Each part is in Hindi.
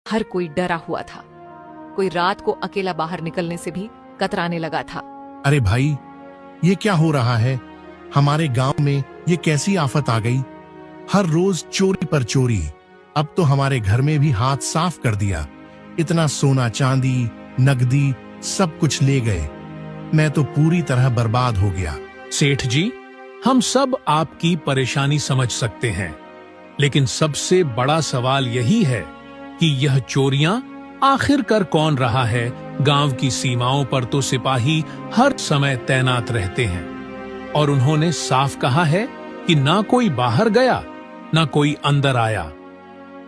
हर कोई डरा हुआ था। कोई रात को अकेला बाहर निकलने से भी कतराने लगा था। अरे भाई, ये क्या हो रहा है? हमारे गांव में ये कैसी आफत आ गई? हर रोज चोरी पर चोरी। अब तो हमारे घर में भी हाथ साफ कर दिया। इतना सोना चांदी नकदी सब कुछ ले गए। मैं तो पूरी तरह बर्बाद हो गया। सेठ जी, हम सब आपकी परेशानी समझ सकते हैं, लेकिन सबसे बड़ा सवाल यही है कि यह चोरियां आखिर कर कौन रहा है। गांव की सीमाओं पर तो सिपाही हर समय तैनात रहते हैं और उन्होंने साफ कहा है कि ना कोई बाहर गया ना कोई अंदर आया।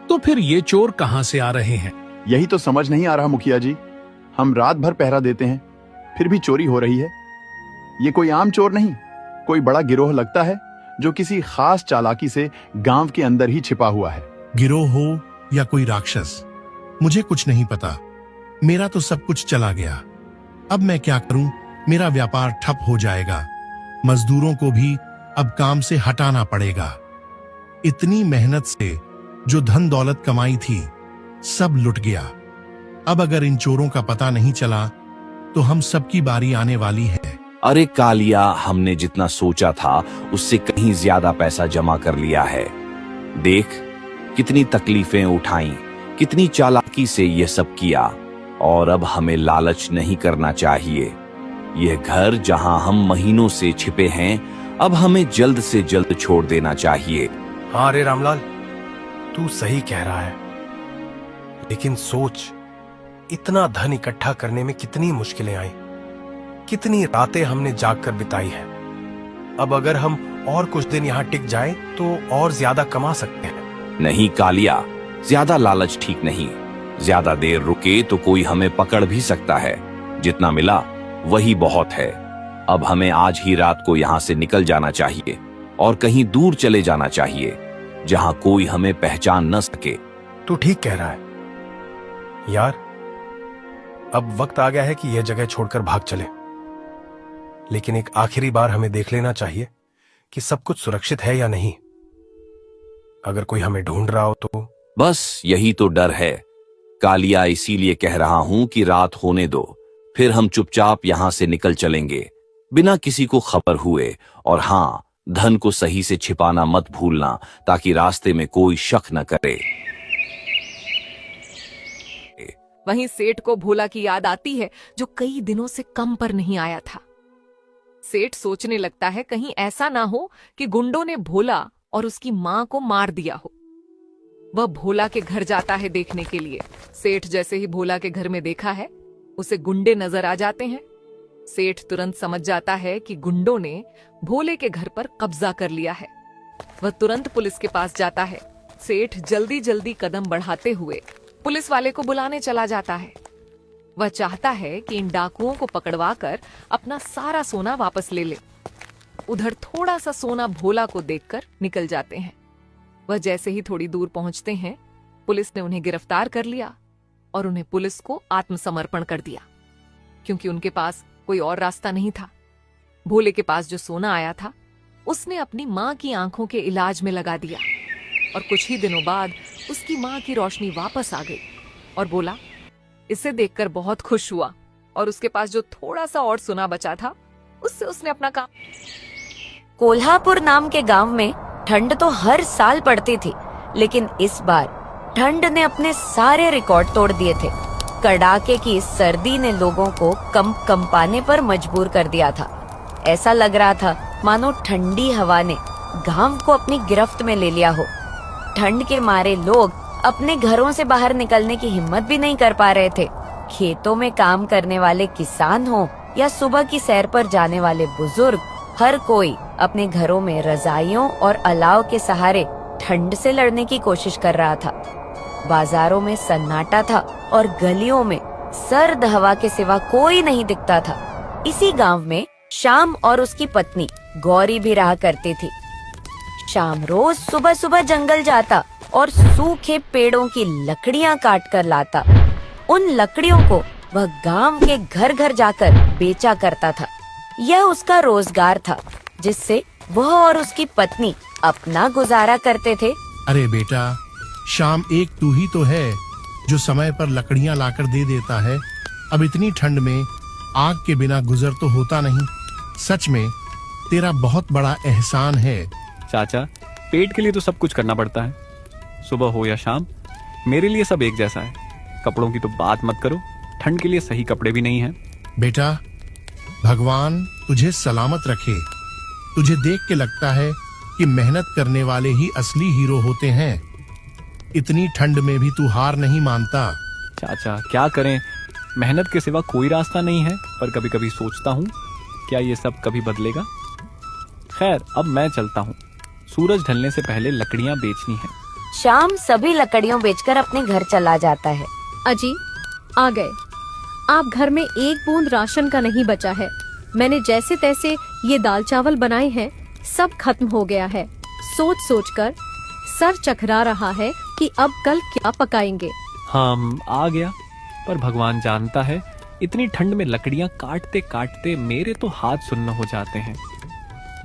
तो फिर ये चोर कहां से आ रहे हैं? यही तो समझ नहीं आ रहा मुखिया जी। हम रात भर पहरा देते हैं, फिर भी चोरी हो रही है। ये कोई आम चोर नहीं, कोई बड़ा गिरोह लगता है जो किसी खास चालाकी से गांव के अंदर ही छिपा हुआ है। गिरोह हो या कोई राक्षस, मुझे कुछ नहीं पता। मेरा तो सब कुछ चला गया। अब मैं क्या करूं? मेरा व्यापार ठप हो जाएगा। मजदूरों को भी अब काम से हटाना पड़ेगा। इतनी मेहनत से जो धन दौलत कमाई थी सब लुट गया। अब अगर इन चोरों का पता नहीं चला तो हम सबकी बारी आने वाली है। अरे कालिया, हमने जितना सोचा था उससे कहीं ज्यादा पैसा जमा कर लिया है। देख कितनी तकलीफें उठाई, कितनी चालाकी से ये सब किया, और अब हमें लालच नहीं करना चाहिए। यह घर जहां हम महीनों से छिपे हैं, अब हमें जल्द से जल्द छोड़ देना चाहिए। हाँ रे रामलाल, तू सही कह रहा है, लेकिन सोच, इतना धन इकट्ठा करने में कितनी मुश्किलें आई, कितनी रातें हमने जागकर बिताई है। अब अगर हम और कुछ दिन यहाँ टिक जाएं तो और ज्यादा कमा सकते हैं। नहीं कालिया, ज्यादा लालच ठीक नहीं। ज्यादा देर रुके तो कोई हमें पकड़ भी सकता है। जितना मिला वही बहुत है। अब हमें आज ही रात को यहाँ से निकल जाना चाहिए और कहीं दूर चले जाना चाहिए जहां कोई हमें पहचान न सके। तू ठीक कह रहा है यार, अब वक्त आ गया है कि यह जगह छोड़कर भाग चले। लेकिन एक आखिरी बार हमें देख लेना चाहिए कि सब कुछ सुरक्षित है या नहीं। अगर कोई हमें ढूंढ रहा हो तो। बस यही तो डर है कालिया, इसीलिए कह रहा हूं कि रात होने दो, फिर हम चुपचाप यहां से निकल चलेंगे बिना किसी को खबर हुए। और हां, धन को सही से छिपाना मत भूलना, ताकि रास्ते में कोई शक न करे। वहीं सेठ को भोला की याद आती है, जो कई दिनों से काम पर नहीं आया था। सेठ सोचने लगता है कहीं ऐसा ना हो कि गुंडों ने भोला और उसकी मां को मार दिया हो। वह भोला के घर जाता है देखने के लिए। सेठ जैसे ही भोला के घर में देखा है, उसे गुंडे नजर आ जाते हैं। सेठ तुरंत समझ जाता है कि गुंडों ने भोले के घर पर कब्जा कर लिया है। वह तुरंत पुलिस के पास जाता है। सेठ जल्दी जल्दी कदम बढ़ाते हुए पुलिस वाले को बुलाने चला जाता है। वह चाहता है कि इन डाकुओं को पकड़वाकर अपना सारा सोना वापस ले ले। उधर थोड़ा सा सोना भोला को देखकर निकल जाते हैं। वह जैसे ही थोड़ी दूर पहुंचते हैं, पुलिस ने उन्हें गिरफ्तार कर लिया और उन्हें पुलिस को आत्मसमर्पण कर दिया, क्योंकि उनके पास कोई और रास्ता नहीं था। भोले के पास जो सोना आया था, उसने अपनी मां की आंखों के इलाज में लगा दिया और कुछ ही दिनों बाद उसकी मां की रोशनी वापस आ गई और बोला इसे देखकर बहुत खुश हुआ, और उसके पास जो थोड़ा सा और सोना बचा था, उससे उसने अपना काम। कोल्हापुर नाम के गांव में ठंड तो हर साल पड़ती थी, लेकिन इस बार ठंड ने अपने सारे रिकॉर्ड तोड़ दिए थे। कड़ाके की सर्दी ने लोगों को कंपाने पर मजबूर कर दिया था। ऐसा लग रहा था मानो ठंडी हवा ने गांव को अपनी गिरफ्त में ले लिया हो। ठंड के मारे लोग अपने घरों से बाहर निकलने की हिम्मत भी नहीं कर पा रहे थे। खेतों में काम करने वाले किसान हो या सुबह की सैर पर जाने वाले बुजुर्ग, हर कोई अपने घरों में रजाइयों और अलाव के सहारे ठंड से लड़ने की कोशिश कर रहा था। बाजारों में सन्नाटा था और गलियों में सर्द हवा के सिवा कोई नहीं दिखता था। इसी गांव में श्याम और उसकी पत्नी गौरी भी रहा करती थी। श्याम रोज सुबह सुबह जंगल जाता और सूखे पेड़ों की लकड़ियां काट कर लाता। उन लकड़ियों को वह गांव के घर घर जाकर बेचा करता था। यह उसका रोजगार था, जिससे वह और उसकी पत्नी अपना गुजारा करते थे। अरे बेटा, शाम एक तू ही तो है जो समय पर लकड़ियां लाकर दे देता है। अब इतनी ठंड में आग के बिना गुजर तो होता नहीं। सच में तेरा बहुत बड़ा एहसान है। चाचा, पेट के लिए तो सब कुछ करना पड़ता है, सुबह हो या शाम। मेरे लिए सब एक जैसा है। कपड़ों की तो बात मत करो, ठंड के लिए सही कपड़े भी नहीं हैं। बेटा, भगवान तुझे सलामत रखे। तुझे देख के लगता है कि मेहनत करने वाले ही असली हीरो होते हैं। इतनी ठंड में भी तू हार नहीं मानता। चाचा, क्या करें, मेहनत के सिवा कोई रास्ता नहीं है। पर कभी कभी सोचता हूँ, क्या ये सब कभी बदलेगा? खैर, अब मैं चलता हूँ। सूरज ढलने से पहले लकड़ियाँ बेचनी है। श्याम सभी लकड़ियों बेचकर अपने घर चला जाता है। अजी, आ गए। आप घर में एक बूंद राशन का नहीं बचा है। मैंने जैसे तैसे ये दाल चावल बनाए हैं, सब खत्म हो गया है। सोच सोच कर सर चकरा रहा है कि अब कल क्या पकाएंगे। हम आ गया, पर भगवान जानता है, इतनी ठंड में लकड़ियाँ काटते काटते मेरे तो हाथ सुन्न हो जाते हैं।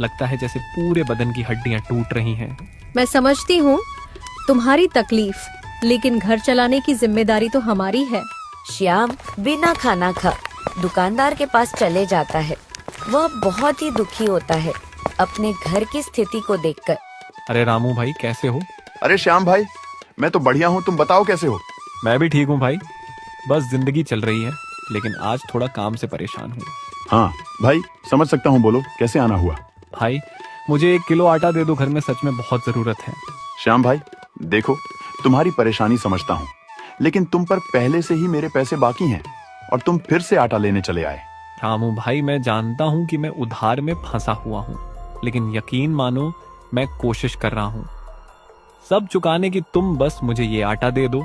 लगता है जैसे पूरे बदन की हड्डियाँ टूट रही हैं। मैं समझती हूँ तुम्हारी तकलीफ, लेकिन घर चलाने की जिम्मेदारी तो हमारी है। श्याम बिना खाना खा दुकानदार के पास चले जाता है। वह बहुत ही दुखी होता है अपने घर की स्थिति को देखकर। अरे रामू भाई, कैसे हो? अरे श्याम भाई, मैं तो बढ़िया हूँ, तुम बताओ कैसे हो? मैं भी ठीक हूँ भाई, बस जिंदगी चल रही है, लेकिन आज थोड़ा काम से परेशान हूँ। हाँ भाई, समझ सकता हूँ, बोलो कैसे आना हुआ? भाई, मुझे 1 किलो आटा दे दो, घर में सच में बहुत जरूरत है। श्याम भाई, देखो तुम्हारी परेशानी समझता हूँ, लेकिन तुम पर पहले से ही मेरे पैसे बाकी हैं और तुम फिर से आटा लेने चले आए। रामू भाई, मैं जानता हूँ कि मैं उधार में फंसा हुआ हूँ, लेकिन यकीन मानो मैं कोशिश कर रहा हूँ सब चुकाने की। तुम बस मुझे ये आटा दे दो,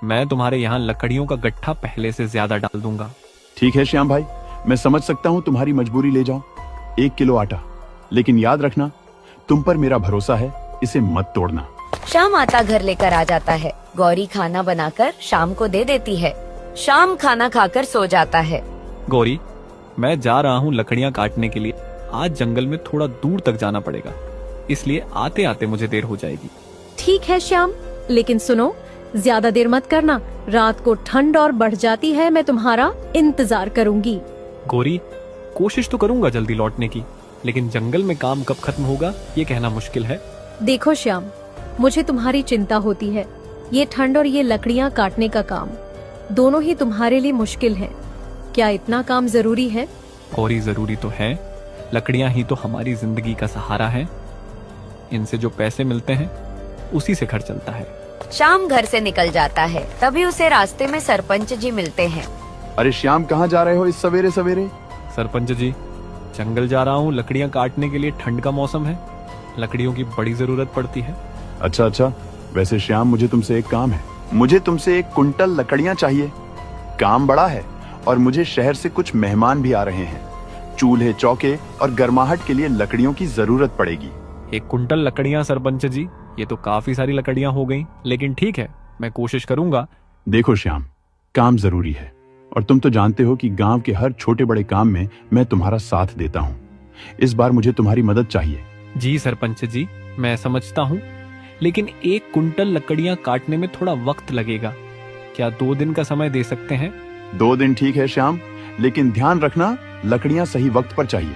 मैं तुम्हारे यहाँ लकड़ियों का गट्ठा पहले से ज्यादा डाल दूंगा। ठीक है श्याम भाई, मैं समझ सकता हूँ तुम्हारी मजबूरी। ले जाओ 1 किलो आटा, लेकिन याद रखना तुम पर मेरा भरोसा है, इसे मत तोड़ना। श्याम आटा घर लेकर आ जाता है। गौरी खाना बनाकर शाम को दे देती है। शाम खाना खाकर सो जाता है। गौरी, मैं जा रहा हूँ लकड़ियाँ काटने के लिए। आज जंगल में थोड़ा दूर तक जाना पड़ेगा, इसलिए आते आते मुझे देर हो जाएगी। ठीक है श्याम, लेकिन सुनो, ज्यादा देर मत करना। रात को ठंड और बढ़ जाती है, मैं तुम्हारा इंतजार करूंगी। गौरी, कोशिश तो करूंगा जल्दी लौटने की, लेकिन जंगल में काम कब खत्म होगा ये कहना मुश्किल है। देखो श्याम, मुझे तुम्हारी चिंता होती है। ये ठंड और ये लकड़ियाँ काटने का काम दोनों ही तुम्हारे लिए मुश्किल है। क्या इतना काम जरूरी है? गौरी, जरूरी तो है। लकड़ियां ही तो हमारी जिंदगी का सहारा है। इनसे जो पैसे मिलते हैं उसी से घर चलता है। शाम घर से निकल जाता है। तभी उसे रास्ते में सरपंच जी मिलते हैं। अरे श्याम, कहाँ जा रहे हो इस सवेरे सवेरे? सरपंच जी, जंगल जा रहा हूँ लकड़ियां काटने के लिए। ठंड का मौसम है, लकड़ियों की बड़ी जरूरत पड़ती है। अच्छा, वैसे श्याम, मुझे तुमसे एक काम है। मुझे तुमसे 1 कुंटल लकड़ियां चाहिए। काम बड़ा है और मुझे शहर से कुछ मेहमान भी आ रहे हैं। चूल्हे, चौके और गर्माहट के लिए लकड़ियों की जरूरत पड़ेगी। 1 कुंटल लकड़ियां सरपंच जी, ये तो काफी सारी लकड़ियां हो गई, लेकिन ठीक है, मैं कोशिश करूंगा। देखो श्याम, काम जरूरी है और तुम तो जानते हो कि गांव के हर छोटे बड़े काम में मैं तुम्हारा साथ देता हूँ। इस बार मुझे तुम्हारी मदद चाहिए। जी सरपंच जी, मैं समझता हूँ, लेकिन 1 कुंटल लकड़ियां काटने में थोड़ा वक्त लगेगा। क्या 2 दिन का समय दे सकते हैं? 2 दिन ठीक है श्याम, लेकिन ध्यान रखना लकड़ियां सही वक्त पर चाहिए।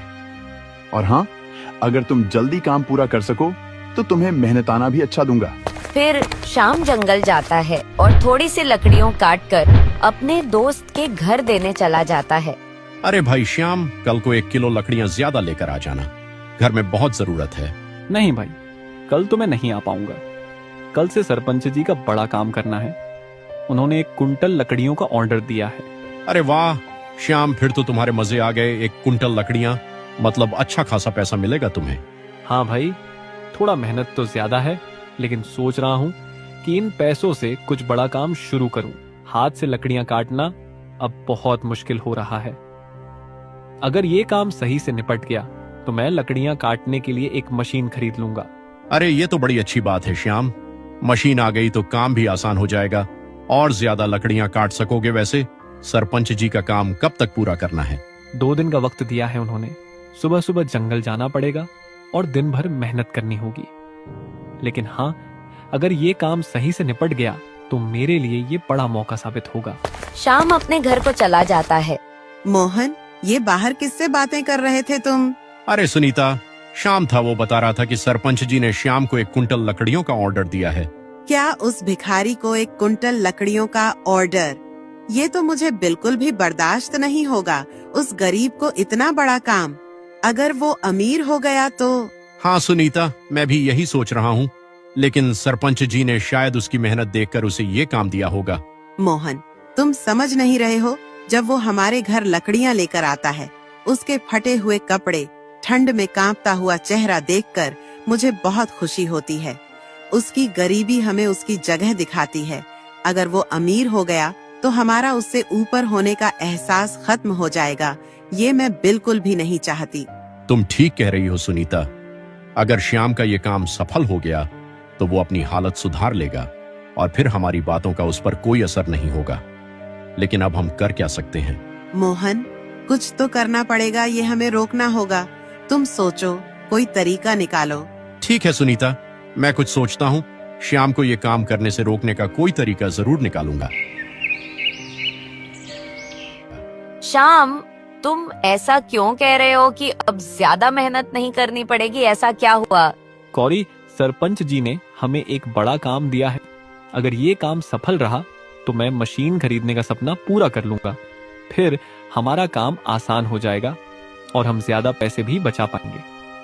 और हाँ, अगर तुम जल्दी काम पूरा कर सको तो तुम्हें मेहनताना भी अच्छा दूंगा। फिर शाम जंगल जाता है और थोड़ी सी लकड़ियों काटकर अपने दोस्त के घर देने चला जाता है। अरे भाई श्याम, कल को 1 किलो लकड़ियां ज्यादा लेकर आ जाना, घर में बहुत जरूरत है। नहीं भाई, कल तो मैं नहीं आ पाऊंगा। कल से सरपंच जी का बड़ा काम करना है। उन्होंने 1 कुंटल लकड़ियों का ऑर्डर दिया है। अरे वाह श्याम, फिर तो तुम्हारे मजे आ गए। 1 कुंटल लकड़ियां मतलब अच्छा खासा पैसा मिलेगा तुम्हें। हाँ भाई, थोड़ा मेहनत तो ज्यादा है, लेकिन सोच रहा हूँ कि इन पैसों से कुछ बड़ा काम शुरू करूं। हाथ से लकड़ियां काटना अब बहुत मुश्किल हो रहा है। अगर ये काम सही से निपट गया तो मैं लकड़ियां काटने के लिए एक मशीन खरीद लूंगा। अरे ये तो बड़ी अच्छी बात है श्याम, मशीन आ गई तो काम भी आसान हो जाएगा और ज्यादा लकड़ियां काट सकोगे। वैसे सरपंच जी का काम कब तक पूरा करना है? 2 दिन का वक्त दिया है उन्होंने। सुबह सुबह जंगल जाना पड़ेगा और दिन भर मेहनत करनी होगी। लेकिन हाँ, अगर ये काम सही से निपट गया तो तो मेरे लिए ये बड़ा मौका साबित होगा। श्याम अपने घर को चला जाता है। मोहन, ये बाहर किससे बातें कर रहे थे तुम? अरे सुनीता, श्याम था, वो बता रहा था कि सरपंच जी ने श्याम को 1 कुंटल लकड़ियों का ऑर्डर दिया है। क्या उस भिखारी को 1 कुंटल लकड़ियों का ऑर्डर? ये तो मुझे बिल्कुल भी बर्दाश्त नहीं होगा। उस गरीब को इतना बड़ा काम, अगर वो अमीर हो गया तो। हाँ सुनीता, मैं भी यही सोच रहा हूँ, लेकिन सरपंच जी ने शायद उसकी मेहनत देखकर उसे ये काम दिया होगा। मोहन, तुम समझ नहीं रहे हो। जब वो हमारे घर लकड़ियाँ लेकर आता है, उसके फटे हुए कपड़े, ठंड में कांपता हुआ चेहरा देखकर मुझे बहुत खुशी होती है। उसकी गरीबी हमें उसकी जगह दिखाती है। अगर वो अमीर हो गया तो हमारा उससे ऊपर होने का एहसास खत्म हो जाएगा। ये मैं बिल्कुल भी नहीं चाहती। तुम ठीक कह रही हो सुनीता। अगर श्याम का ये काम सफल हो गया तो वो अपनी हालत सुधार लेगा और फिर हमारी बातों का उस पर कोई असर नहीं होगा। लेकिन अब हम कर क्या सकते हैं? मोहन, कुछ तो करना पड़ेगा। ये हमें रोकना होगा। तुम सोचो, कोई तरीका निकालो। ठीक है सुनीता, मैं कुछ सोचता हूँ। श्याम को ये काम करने से रोकने का कोई तरीका जरूर निकालूंगा। श्याम, तुम ऐसा क्यों कह रहे हो कि अब ज्यादा मेहनत नहीं करनी पड़ेगी? ऐसा क्या हुआ? गौरी, सरपंच जी ने हमें एक बड़ा काम दिया है। अगर ये काम सफल रहा तो मैं मशीन खरीदने का सपना पूरा कर लूंगा। फिर हमारा काम आसान हो जाएगा और हम ज्यादा पैसे भी बचा पाएंगे।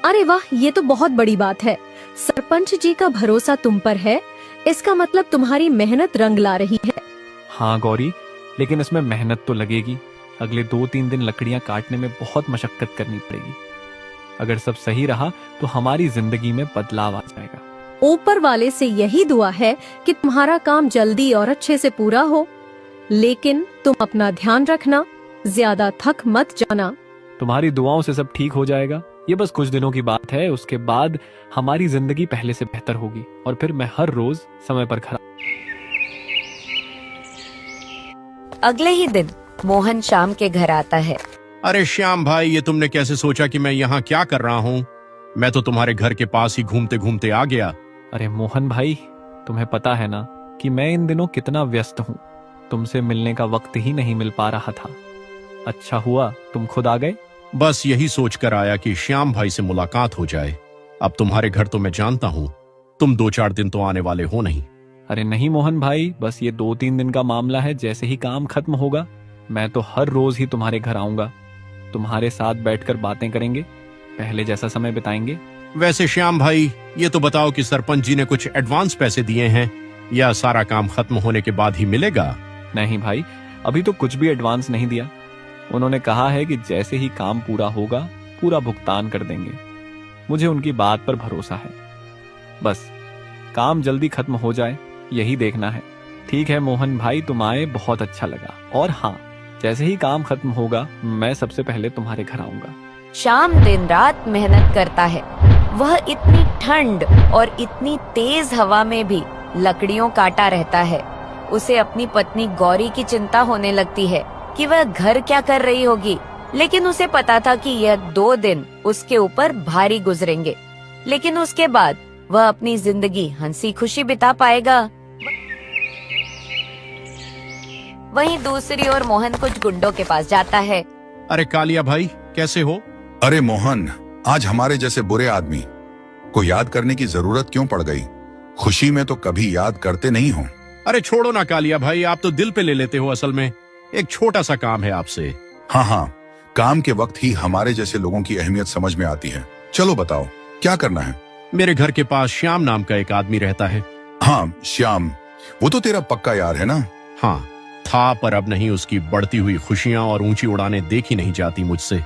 अरे वाह, ये तो बहुत बड़ी बात है। सरपंच जी का भरोसा तुम पर है, इसका मतलब तुम्हारी मेहनत रंग ला रही है। हाँ गौरी, लेकिन इसमें मेहनत तो लगेगी। अगले 2-3 दिन लकड़ियां काटने में बहुत मशक्कत करनी पड़ेगी। अगर सब सही रहा तो हमारी जिंदगी में बदलाव आ जाएगा। ऊपर वाले से यही दुआ है कि तुम्हारा काम जल्दी और अच्छे से पूरा हो। लेकिन तुम अपना ध्यान रखना, ज्यादा थक मत जाना। तुम्हारी दुआओं से सब ठीक हो जाएगा। ये बस कुछ दिनों की बात है। उसके बाद हमारी जिंदगी पहले से बेहतर होगी और फिर मैं हर रोज समय पर खड़ा। अगले ही दिन मोहन श्याम के घर आता है। अरे श्याम भाई, ये तुमने कैसे सोचा कि मैं यहाँ क्या कर रहा हूँ? मैं तो तुम्हारे घर के पास ही घूमते घूमते आ गया। अरे मोहन भाई, तुम्हें पता है ना कि मैं इन दिनों कितना व्यस्त हूँ। तुमसे मिलने का वक्त ही नहीं मिल पा रहा था। अच्छा हुआ तुम खुद आ गए। बस यही सोचकर आया कि श्याम भाई से मुलाकात हो जाए। अब तुम्हारे घर तो मैं जानता हूँ, तुम 2-4 दिन तो आने वाले हो नहीं। अरे नहीं मोहन भाई, बस ये 2-3 दिन का मामला है। जैसे ही काम खत्म होगा मैं तो हर रोज ही तुम्हारे घर आऊंगा। तुम्हारे साथ बैठकर बातें करेंगे, पहले जैसा समय बिताएंगे। वैसे श्याम भाई, ये तो बताओ कि सरपंच जी ने कुछ एडवांस पैसे दिए हैं या सारा काम खत्म होने के बाद ही मिलेगा? नहीं भाई, अभी तो कुछ भी एडवांस नहीं दिया। उन्होंने कहा है कि जैसे ही काम पूरा होगा पूरा भुगतान कर देंगे। मुझे उनकी बात पर भरोसा है। बस काम जल्दी खत्म हो जाए, यही देखना है। ठीक है मोहन भाई, तुम आए बहुत अच्छा लगा। और हाँ, जैसे ही काम खत्म होगा मैं सबसे पहले तुम्हारे घर आऊंगा। श्याम दिन रात मेहनत करता है। वह इतनी ठंड और इतनी तेज हवा में भी लकड़ियों काटा रहता है। उसे अपनी पत्नी गौरी की चिंता होने लगती है कि वह घर क्या कर रही होगी। लेकिन उसे पता था कि यह 2 दिन उसके ऊपर भारी गुजरेंगे, लेकिन उसके बाद वह अपनी जिंदगी हंसी खुशी बिता पाएगा। वहीं दूसरी ओर मोहन कुछ गुंडों के पास जाता है। अरे कालिया भाई, कैसे हो? अरे मोहन, आज हमारे जैसे बुरे आदमी को याद करने की जरूरत क्यों पड़ गई? खुशी में तो कभी याद करते नहीं हो। अरे छोड़ो ना कालिया भाई, आप तो दिल पे ले लेते हो। असल में एक छोटा सा काम है आपसे। हाँ, काम के वक्त ही हमारे जैसे लोगों की अहमियत समझ में आती है। चलो बताओ, क्या करना है? मेरे घर के पास श्याम नाम का एक आदमी रहता है। हाँ, श्याम, वो तो तेरा पक्का यार है ना? हाँ था, पर अब नहीं। उसकी बढ़ती हुई खुशियां और ऊंची उड़ानें देखी नहीं जाती मुझसे।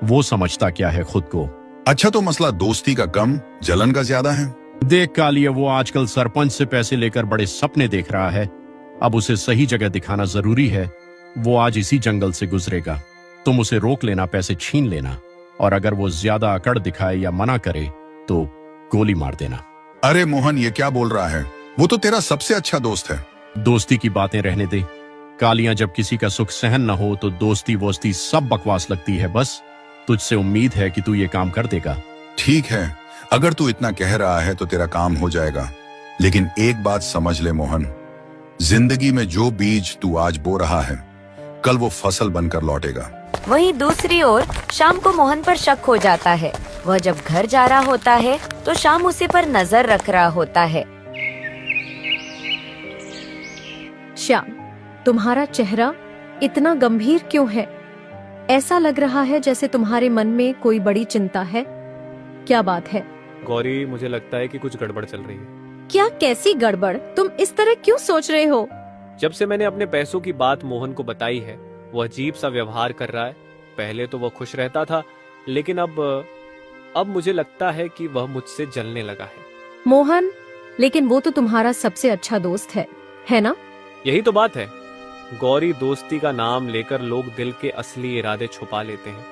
वो समझता क्या है खुद को। अच्छा, तो मसला दोस्ती का कम, जलन का ज्यादा है? देख कालिया, वो आजकल सरपंच से पैसे लेकर बड़े सपने देख रहा है। अब उसे सही जगह दिखाना जरूरी है। वो आज इसी जंगल से गुजरेगा। तुम उसे रोक लेना, पैसे छीन लेना, और अगर वो ज्यादा अकड़ दिखाए या मना करे तो गोली मार देना। अरे मोहन, ये क्या बोल रहा है? वो तो तेरा सबसे अच्छा दोस्त है। दोस्ती की बातें रहने दे कालियां। जब किसी का सुख सहन न हो तो दोस्ती वोस्ती सब बकवास लगती है। बस तुझसे उम्मीद है कि तू ये काम कर देगा। ठीक है, अगर तू इतना कह रहा है तो तेरा काम हो जाएगा। लेकिन एक बात समझ ले मोहन, जिंदगी में जो बीज तू आज बो रहा है, कल वो फसल बनकर लौटेगा। वहीं दूसरी ओर शाम को मोहन पर शक हो जाता है। वह जब घर जा रहा होता है तो शाम उसी पर नजर रख रहा होता है। श्याम, तुम्हारा चेहरा इतना गंभीर क्यों है? ऐसा लग रहा है जैसे तुम्हारे मन में कोई बड़ी चिंता है। क्या बात है? गौरी, मुझे लगता है कि कुछ गड़बड़ चल रही है। क्या? कैसी गड़बड़? तुम इस तरह क्यों सोच रहे हो? जब से मैंने अपने पैसों की बात मोहन को बताई है, वो अजीब सा व्यवहार कर रहा है। पहले तो वह खुश रहता था, लेकिन अब मुझे लगता है कि वह मुझसे जलने लगा है। मोहन, लेकिन वो तो तुम्हारा सबसे अच्छा दोस्त है ना? यही तो बात है गौरी, दोस्ती का नाम लेकर लोग दिल के असली इरादे छुपा लेते हैं।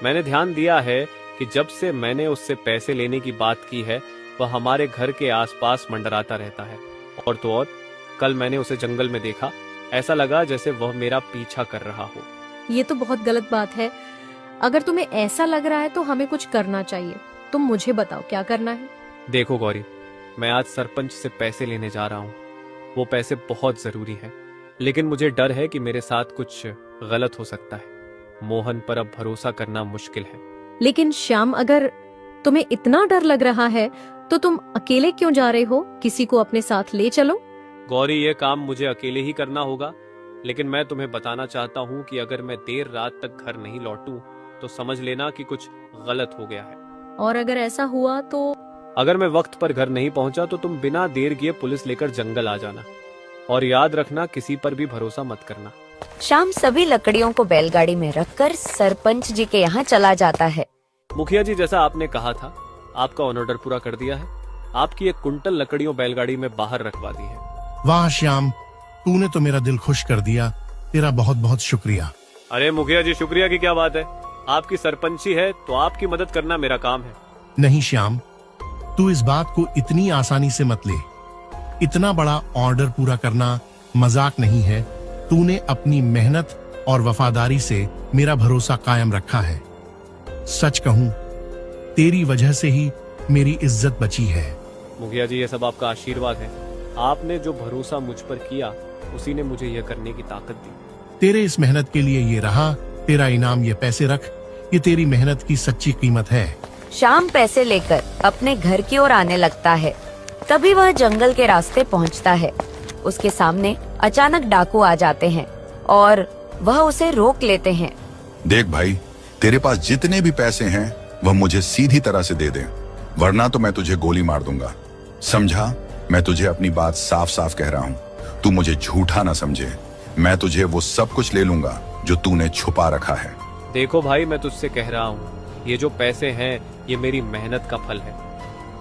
मैंने ध्यान दिया है कि जब से मैंने उससे पैसे लेने की बात की है, वह हमारे घर के आसपास मंडराता रहता है। और तो और, कल मैंने उसे जंगल में देखा। ऐसा लगा जैसे वह मेरा पीछा कर रहा हो। ये तो बहुत गलत बात है। अगर तुम्हें ऐसा लग रहा है तो हमें कुछ करना चाहिए। तुम मुझे बताओ क्या करना है। देखो गौरी, मैं आज सरपंच से पैसे लेने जा रहा हूँ। वो पैसे बहुत जरूरी हैं, लेकिन मुझे डर है कि मेरे साथ कुछ गलत हो सकता है। मोहन पर अब भरोसा करना मुश्किल है। लेकिन श्याम, अगर तुम्हें इतना डर लग रहा है तो तुम अकेले क्यों जा रहे हो? किसी को अपने साथ ले चलो। गौरी, ये काम मुझे अकेले ही करना होगा, लेकिन मैं तुम्हें बताना चाहता हूँ कि अगर मैं देर रात तक घर नहीं लौटूं तो समझ लेना कि कुछ गलत हो गया है। और अगर ऐसा हुआ तो? अगर मैं वक्त पर घर नहीं पहुंचा तो तुम बिना देर किए पुलिस लेकर जंगल आ जाना। और याद रखना, किसी पर भी भरोसा मत करना। शाम सभी लकड़ियों को बैलगाड़ी में रखकर सरपंच जी के यहाँ चला जाता है। मुखिया जी, जैसा आपने कहा था, आपका ऑर्डर पूरा कर दिया है। आपकी 1 कुंटल लकड़ियों बैलगाड़ी में बाहर रखवा दी है। वाह श्याम, तूने तो मेरा दिल खुश कर दिया। तेरा बहुत बहुत शुक्रिया। अरे मुखिया जी, शुक्रिया की क्या बात है? आपकी सरपंची है तो आपकी मदद करना मेरा काम है। नहीं श्याम, तू इस बात को इतनी आसानी से मत ले। इतना बड़ा ऑर्डर पूरा करना मजाक नहीं है। तूने अपनी मेहनत और वफादारी से मेरा भरोसा कायम रखा है। सच कहूं, तेरी वजह से ही मेरी इज्जत बची है। मुखिया जी, ये सब आपका आशीर्वाद है। आपने जो भरोसा मुझ पर किया, उसी ने मुझे यह करने की ताकत दी। तेरे इस मेहनत के लिए ये रहा तेरा इनाम। ये पैसे रख, ये तेरी मेहनत की सच्ची कीमत है। शाम पैसे लेकर अपने घर की ओर आने लगता है। तभी वह जंगल के रास्ते पहुंचता है। उसके सामने अचानक डाकू आ जाते हैं और वह उसे रोक लेते हैं। देख भाई, तेरे पास जितने भी पैसे हैं वह मुझे सीधी तरह से दे दे, वरना तो मैं तुझे गोली मार दूंगा। समझा? मैं तुझे अपनी बात साफ साफ कह रहा हूँ। तू मुझे झूठा ना समझे। मैं तुझे वो सब कुछ ले लूंगा जो तूने छुपा रखा है। देखो भाई, मैं तुझसे कह रहा हूँ, ये जो पैसे हैं ये मेरी मेहनत का फल है।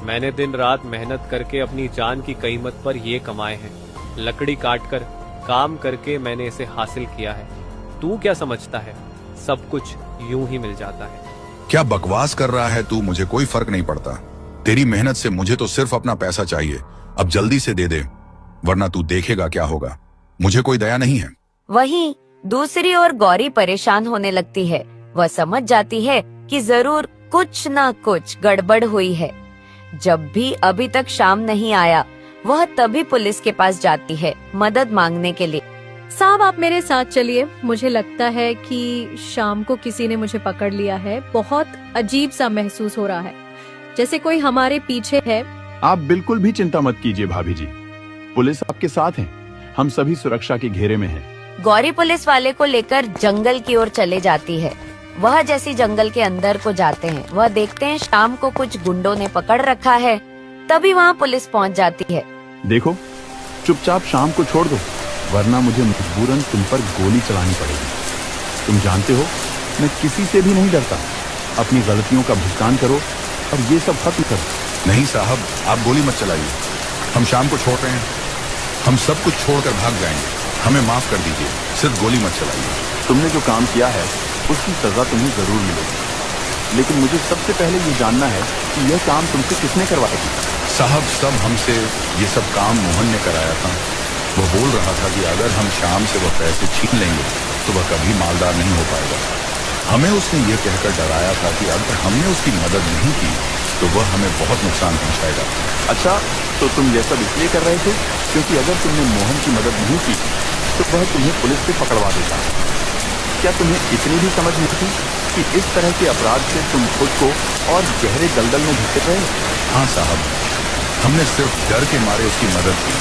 मैंने दिन रात मेहनत करके अपनी जान की कीमत पर ये कमाए हैं। लकड़ी काटकर, काम करके मैंने इसे हासिल किया है। तू क्या समझता है सब कुछ यूं ही मिल जाता है? क्या बकवास कर रहा है तू? मुझे कोई फर्क नहीं पड़ता। तेरी मेहनत से मुझे तो सिर्फ अपना पैसा चाहिए। अब जल्दी से दे दे, वरना तू देखेगा क्या होगा। मुझे कोई दया नहीं है। वहीं दूसरी ओर गौरी परेशान होने लगती है। वह समझ जाती है कि जरूर कुछ ना कुछ गड़बड़ हुई है। जब भी अभी तक शाम नहीं आया, वह तभी पुलिस के पास जाती है मदद मांगने के लिए। साहब, आप मेरे साथ चलिए। मुझे लगता है कि शाम को किसी ने मुझे पकड़ लिया है। बहुत अजीब सा महसूस हो रहा है, जैसे कोई हमारे पीछे है। आप बिल्कुल भी चिंता मत कीजिए भाभी जी, पुलिस आपके साथ है। हम सभी सुरक्षा के घेरे में हैं। गौरी पुलिस वाले को लेकर जंगल की ओर चले जाती है। वह जैसी जंगल के अंदर को जाते हैं, वह देखते हैं शाम को कुछ गुंडों ने पकड़ रखा है। तभी वहाँ पुलिस पहुँच जाती है। देखो, चुपचाप शाम को छोड़ दो, वरना मुझे मजबूरन तुम पर गोली चलानी पड़ेगी। तुम जानते हो, मैं किसी से भी नहीं डरता। अपनी गलतियों का भुगतान करो और ये सब खत्म करो। नहीं साहब, आप गोली मत चलाइए। हम शाम को छोड़ रहे हैं। हम सब कुछ छोड़कर भाग जाएंगे। हमें माफ कर दीजिए, सिर्फ गोली मत चलाइए। तुमने जो काम किया है उसकी सजा तुम्हें जरूर मिलेगी, लेकिन मुझे सबसे पहले ये जानना है कि यह काम तुमसे किसने करवाया था? साहब, सब हमसे ये सब काम मोहन ने कराया था। वो बोल रहा था कि अगर हम शाम से वह पैसे छीन लेंगे तो वह कभी मालदार नहीं हो पाएगा। हमें उसने ये कहकर डराया था कि अगर हमने उसकी मदद नहीं की तो वह हमें बहुत नुकसान पहुंचाएगा। अच्छा, तो तुम यह सब इसलिए कर रहे थे क्योंकि अगर तुमने मोहन की मदद नहीं की तो वह तुम्हें पुलिस से पकड़वा देता। क्या तुम्हें इतनी भी समझ नहीं थी कि इस तरह के अपराध से तुम खुद को और गहरे दलदल में धकेल रहे हो? हाँ साहब, हमने सिर्फ डर के मारे उसकी मदद की।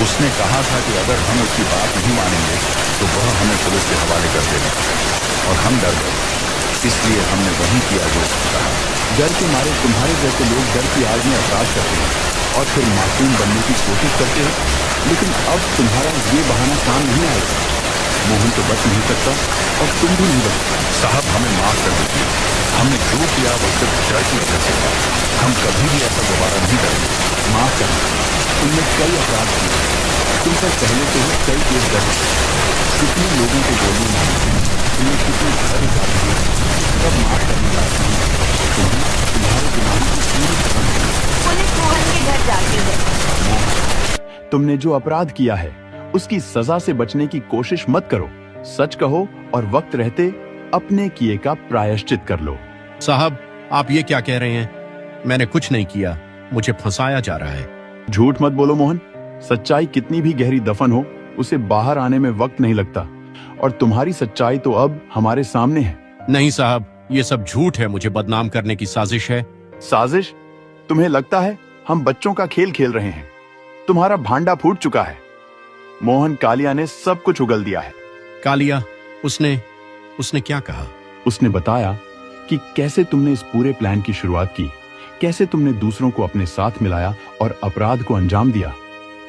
उसने कहा था कि अगर हम उसकी बात नहीं मानेंगे तो वह हमें पुलिस के हवाले कर देगा, और हम डर गए, इसलिए हमने वही किया जो उसने कहा। डर के मारे तुम्हारे जैसे लोग डर की आग में अपराध करते हैं और फिर मासूम बनने की कोशिश करते हैं, लेकिन अब तुम्हारा ये बहाना काम नहीं आएगा। मोहन तो बच नहीं सकता और तुम भी नहीं बच सकते। साहब, हमें माफ कर दीजिए। हमने जो किया वो सिर्फ डर की वजह से था। हम कभी भी ऐसा दोबारा नहीं करेंगे। माफ करना, तुमने कई अपराध किए, तुम पर पहले से ही कई केस दर्ज हैं। कितने लोगों को गोलियां मारी, तुमने कितने घर उजाड़ दिए, सब माफ करने लायक नहीं। तुम्हारे दिमाग की पूरी खत्म है। पुलिस मोहन के घर जाती है। तुमने जो अपराध किया है उसकी सजा से बचने की कोशिश मत करो। सच कहो और वक्त रहते अपने किए का प्रायश्चित कर लो। साहब, आप ये क्या कह रहे हैं? मैंने कुछ नहीं किया, मुझे फंसाया जा रहा है। झूठ मत बोलो मोहन। सच्चाई कितनी भी गहरी दफन हो, उसे बाहर आने में वक्त नहीं लगता, और तुम्हारी सच्चाई तो अब हमारे सामने है। नहीं साहब, ये सब झूठ है, मुझे बदनाम करने की साजिश है। साजिश? तुम्हें लगता है हम बच्चों का खेल खेल रहे हैं? तुम्हारा भांडा फूट चुका है। मोहन कालिया ने सब कुछ उगल दिया है। कालिया? उसने क्या कहा? उसने बताया कि कैसे तुमने इस पूरे प्लान की शुरुआत की, कैसे तुमने दूसरों को अपने साथ मिलाया और अपराध को अंजाम दिया।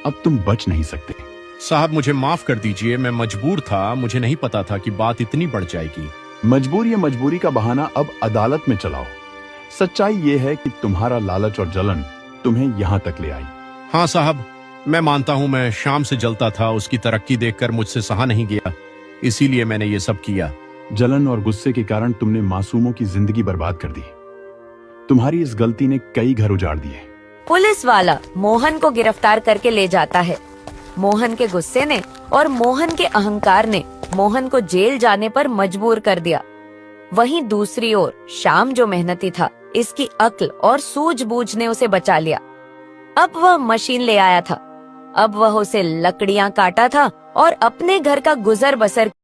अब तुम बच नहीं सकते। साहब, मुझे माफ कर दीजिए, मैं मजबूर था, मुझे नहीं पता था कि बात इतनी बढ़ जाएगी। मजबूरी का बहाना अब अदालत में चलाओ। सच्चाई ये है कि तुम्हारा लालच और जलन तुम्हें यहाँ तक ले आई। हाँ साहब, मैं मानता हूँ मैं शाम से जलता था, उसकी तरक्की देखकर मुझसे सहा नहीं गया, इसीलिए मैंने ये सब किया। जलन और गुस्से के कारण तुमने मासूमों की जिंदगी बर्बाद कर दी। तुम्हारी इस गलती ने कई घर उजाड़ दिए। पुलिस वाला मोहन को गिरफ्तार करके ले जाता है। मोहन के गुस्से ने और मोहन के अहंकार ने मोहन को जेल जाने पर मजबूर कर दिया। वहीं दूसरी ओर श्याम जो मेहनती था, इसकी अक्ल और सूझबूझ ने उसे बचा लिया। अब वह मशीन ले आया था। अब वह उसे लकड़ियां काटा था और अपने घर का गुजर बसर